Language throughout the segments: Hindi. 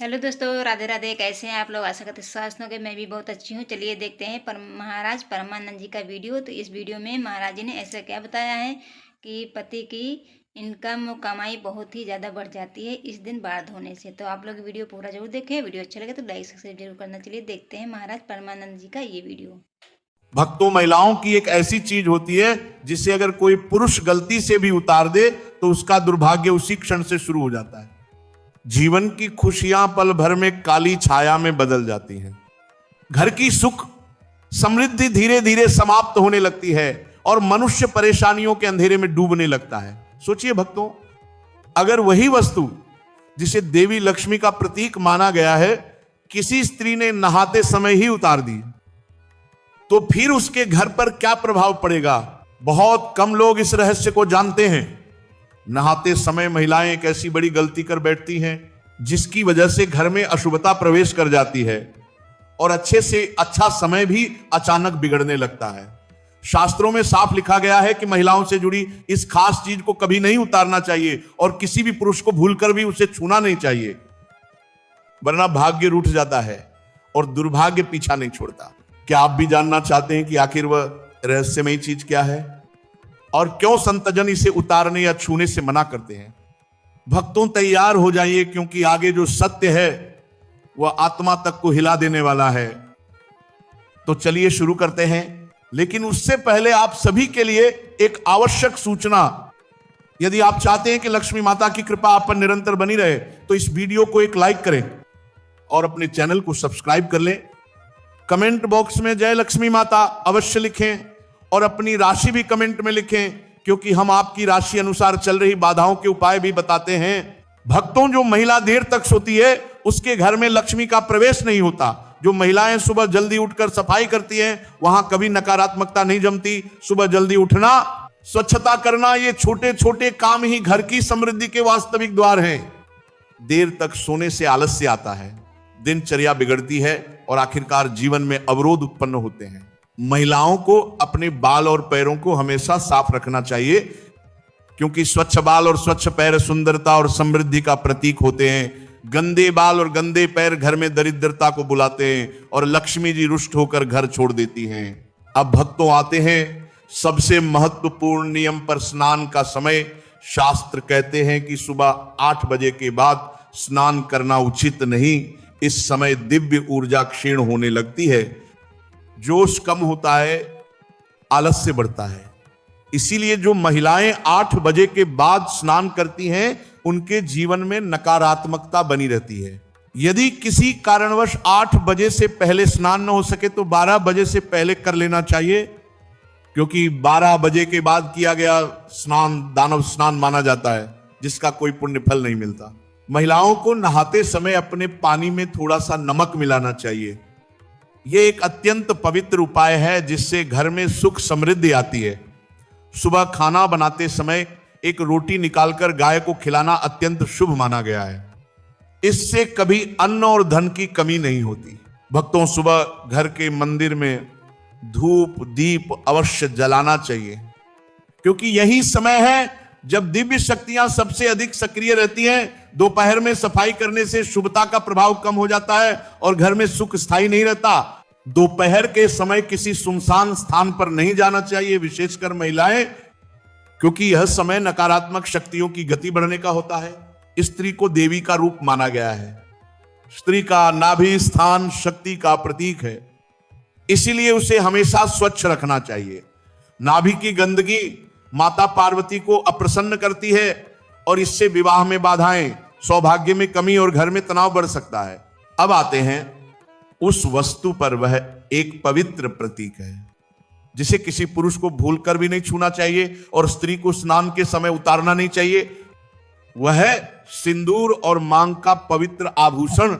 हेलो दोस्तों, राधे राधे। कैसे हैं आप लोग? आशा करते स्वास्थ्य होंगे। मैं भी बहुत अच्छी हूँ। चलिए देखते हैं महाराज परमानंद जी का वीडियो। तो इस वीडियो में महाराज जी ने ऐसा क्या बताया है कि पति की इनकम कमाई बहुत ही ज़्यादा बढ़ जाती है इस दिन बाढ़ होने से। तो आप लोग वीडियो पूरा जरूर देखें। वीडियो अच्छा लगे तो लाइक सब्सक्राइब जरूर करना। चलिए देखते हैं महाराज परमानंद जी का ये वीडियो। भक्तों, महिलाओं की एक ऐसी चीज होती है जिसे अगर कोई पुरुष गलती से भी उतार दे तो उसका दुर्भाग्य उसी क्षण से शुरू हो जाता है। जीवन की खुशियां पल भर में काली छाया में बदल जाती हैं। घर की सुख समृद्धि धीरे धीरे समाप्त होने लगती है और मनुष्य परेशानियों के अंधेरे में डूबने लगता है। सोचिए भक्तों, अगर वही वस्तु जिसे देवी लक्ष्मी का प्रतीक माना गया है किसी स्त्री ने नहाते समय ही उतार दी तो फिर उसके घर पर क्या प्रभाव पड़ेगा? बहुत कम लोग इस रहस्य को जानते हैं। नहाते समय महिलाएं एक ऐसी बड़ी गलती कर बैठती हैं जिसकी वजह से घर में अशुभता प्रवेश कर जाती है और अच्छे से अच्छा समय भी अचानक बिगड़ने लगता है। शास्त्रों में साफ लिखा गया है कि महिलाओं से जुड़ी इस खास चीज को कभी नहीं उतारना चाहिए और किसी भी पुरुष को भूलकर भी उसे छूना नहीं चाहिए, वरना भाग्य रूठ जाता है और दुर्भाग्य पीछा नहीं छोड़ता। क्या आप भी जानना चाहते हैं कि आखिर वह रहस्यमयी चीज क्या है और क्यों संतजन इसे उतारने या छूने से मना करते हैं? भक्तों, तैयार हो जाइए, क्योंकि आगे जो सत्य है वह आत्मा तक को हिला देने वाला है। तो चलिए शुरू करते हैं। लेकिन उससे पहले आप सभी के लिए एक आवश्यक सूचना। यदि आप चाहते हैं कि लक्ष्मी माता की कृपा आप पर निरंतर बनी रहे तो इस वीडियो को एक लाइक करें और अपने चैनल को सब्सक्राइब कर लें। कमेंट बॉक्स में जय लक्ष्मी माता अवश्य लिखें और अपनी राशि भी कमेंट में लिखें, क्योंकि हम आपकी राशि अनुसार चल रही बाधाओं के उपाय भी बताते हैं। भक्तों, जो महिला देर तक सोती है उसके घर में लक्ष्मी का प्रवेश नहीं होता। जो महिलाएं सुबह जल्दी उठकर सफाई करती हैं वहां कभी नकारात्मकता नहीं जमती। सुबह जल्दी उठना, स्वच्छता करना, ये छोटे छोटे काम ही घर की समृद्धि के वास्तविक द्वार हैं। देर तक सोने से आलस्य आता है, दिनचर्या बिगड़ती है और आखिरकार जीवन में अवरोध उत्पन्न होते हैं। महिलाओं को अपने बाल और पैरों को हमेशा साफ रखना चाहिए, क्योंकि स्वच्छ बाल और स्वच्छ पैर सुंदरता और समृद्धि का प्रतीक होते हैं। गंदे बाल और गंदे पैर घर में दरिद्रता को बुलाते हैं और लक्ष्मी जी रुष्ट होकर घर छोड़ देती हैं। अब भक्तों आते हैं सबसे महत्वपूर्ण नियम पर। स्नान का समय, शास्त्र कहते हैं कि सुबह 8 बजे के बाद स्नान करना उचित नहीं। इस समय दिव्य ऊर्जा क्षीण होने लगती है, जोश कम होता है, आलस्य बढ़ता है। इसीलिए जो महिलाएं 8 बजे के बाद स्नान करती हैं उनके जीवन में नकारात्मकता बनी रहती है। यदि किसी कारणवश 8 बजे से पहले स्नान न हो सके तो 12 बजे से पहले कर लेना चाहिए, क्योंकि 12 बजे के बाद किया गया स्नान दानव स्नान माना जाता है, जिसका कोई पुण्य फल नहीं मिलता। महिलाओं को नहाते समय अपने पानी में थोड़ा सा नमक मिलाना चाहिए। यह एक अत्यंत पवित्र उपाय है जिससे घर में सुख समृद्धि आती है। सुबह खाना बनाते समय एक रोटी निकालकर गाय को खिलाना अत्यंत शुभ माना गया है। इससे कभी अन्न और धन की कमी नहीं होती। भक्तों, सुबह घर के मंदिर में धूप दीप अवश्य जलाना चाहिए, क्योंकि यही समय है जब दिव्य शक्तियां सबसे अधिक सक्रिय रहती हैं। दोपहर में सफाई करने से शुभता का प्रभाव कम हो जाता है और घर में सुख स्थायी नहीं रहता। दोपहर के समय किसी सुनसान स्थान पर नहीं जाना चाहिए, विशेषकर महिलाएं, क्योंकि यह समय नकारात्मक शक्तियों की गति बढ़ने का होता है। स्त्री को देवी का रूप माना गया है। स्त्री का नाभि स्थान शक्ति का प्रतीक है, इसीलिए उसे हमेशा स्वच्छ रखना चाहिए। नाभि की गंदगी माता पार्वती को अप्रसन्न करती है और इससे विवाह में बाधाएं, सौभाग्य में कमी और घर में तनाव बढ़ सकता है। अब आते हैं उस वस्तु पर। वह एक पवित्र प्रतीक है जिसे किसी पुरुष को भूलकर भी नहीं छूना चाहिए और स्त्री को स्नान के समय उतारना नहीं चाहिए। वह सिंदूर और मांग का पवित्र आभूषण,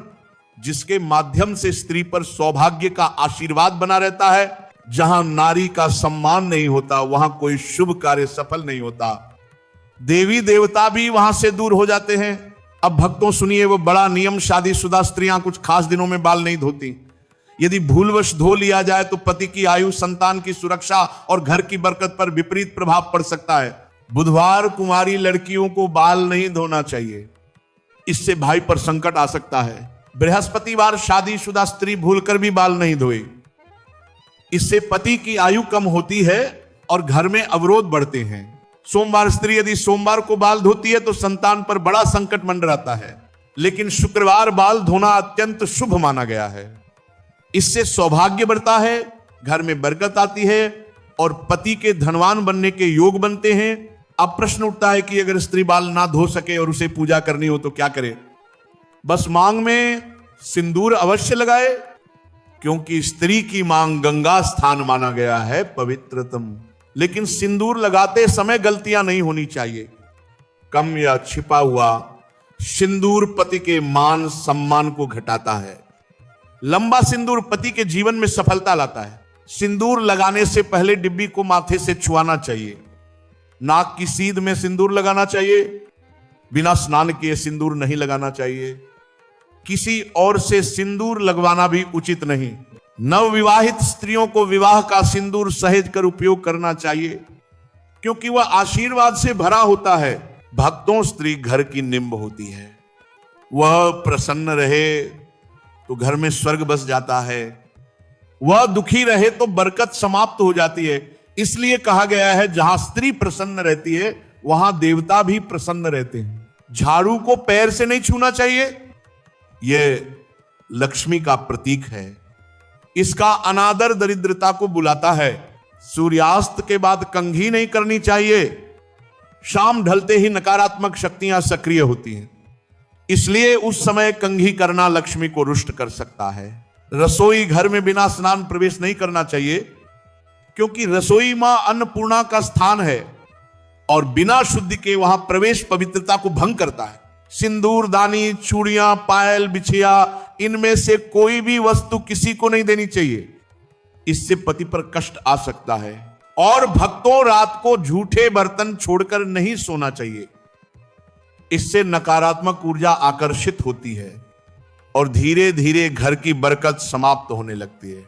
जिसके माध्यम से स्त्री पर सौभाग्य का आशीर्वाद बना रहता है। जहां नारी का सम्मान नहीं होता वहां कोई शुभ कार्य सफल नहीं होता। देवी देवता भी वहां से दूर हो जाते हैं। अब भक्तों सुनिए वो बड़ा नियम। शादीशुदा स्त्रियां कुछ खास दिनों में बाल नहीं धोती। यदि भूलवश धो लिया जाए तो पति की आयु, संतान की सुरक्षा और घर की बरकत पर विपरीत प्रभाव पड़ सकता है। बुधवार कुंवारी लड़कियों को बाल नहीं धोना चाहिए। इससे भाई पर संकट आ सकता है। बृहस्पतिवार शादीशुदा स्त्री भूलकर भी बाल नहीं धोए, इससे पति की आयु कम होती है और घर में अवरोध बढ़ते हैं। सोमवार स्त्री यदि सोमवार को बाल धोती है तो संतान पर बड़ा संकट मंडराता है, लेकिन शुक्रवार बाल धोना अत्यंत शुभ माना गया है। इससे सौभाग्य बढ़ता है, घर में बरकत आती है और पति के धनवान बनने के योग बनते हैं। अब प्रश्न उठता है कि अगर स्त्री बाल ना धो सके और उसे पूजा करनी हो तो क्या करे? बस मांग में सिंदूर अवश्य लगाए, क्योंकि स्त्री की मांग गंगा स्थान माना गया है पवित्रतम। लेकिन सिंदूर लगाते समय गलतियां नहीं होनी चाहिए। कम या छिपा हुआ सिंदूर पति के मान सम्मान को घटाता है। लंबा सिंदूर पति के जीवन में सफलता लाता है। सिंदूर लगाने से पहले डिब्बी को माथे से छुआना चाहिए। नाक की सीध में सिंदूर लगाना चाहिए। बिना स्नान किए सिंदूर नहीं लगाना चाहिए। किसी और से सिंदूर लगवाना भी उचित नहीं। नवविवाहित स्त्रियों को विवाह का सिंदूर सहेज कर उपयोग करना चाहिए, क्योंकि वह आशीर्वाद से भरा होता है। भक्तों स्त्री घर की निम्ब होती है। वह प्रसन्न रहे तो घर में स्वर्ग बस जाता है, वह दुखी रहे तो बरकत समाप्त हो जाती है। इसलिए कहा गया है जहां स्त्री प्रसन्न रहती है वहां देवता भी प्रसन्न रहते हैं। झाड़ू को पैर से नहीं छूना चाहिए, यह लक्ष्मी का प्रतीक है। इसका अनादर दरिद्रता को बुलाता है। सूर्यास्त के बाद कंघी नहीं करनी चाहिए। शाम ढलते ही नकारात्मक शक्तियां सक्रिय होती हैं, इसलिए उस समय कंघी करना लक्ष्मी को रुष्ट कर सकता है। रसोई घर में बिना स्नान प्रवेश नहीं करना चाहिए, क्योंकि रसोई मां अन्नपूर्णा का स्थान है और बिना शुद्धि के वहां प्रवेश पवित्रता को भंग करता है। सिंदूर दानी, चूड़ियां, पायल, बिछिया, इनमें से कोई भी वस्तु किसी को नहीं देनी चाहिए। इससे पति पर कष्ट आ सकता है। और भक्तों रात को झूठे बर्तन छोड़कर नहीं सोना चाहिए। इससे नकारात्मक ऊर्जा आकर्षित होती है और धीरे धीरे घर की बरकत समाप्त होने लगती है।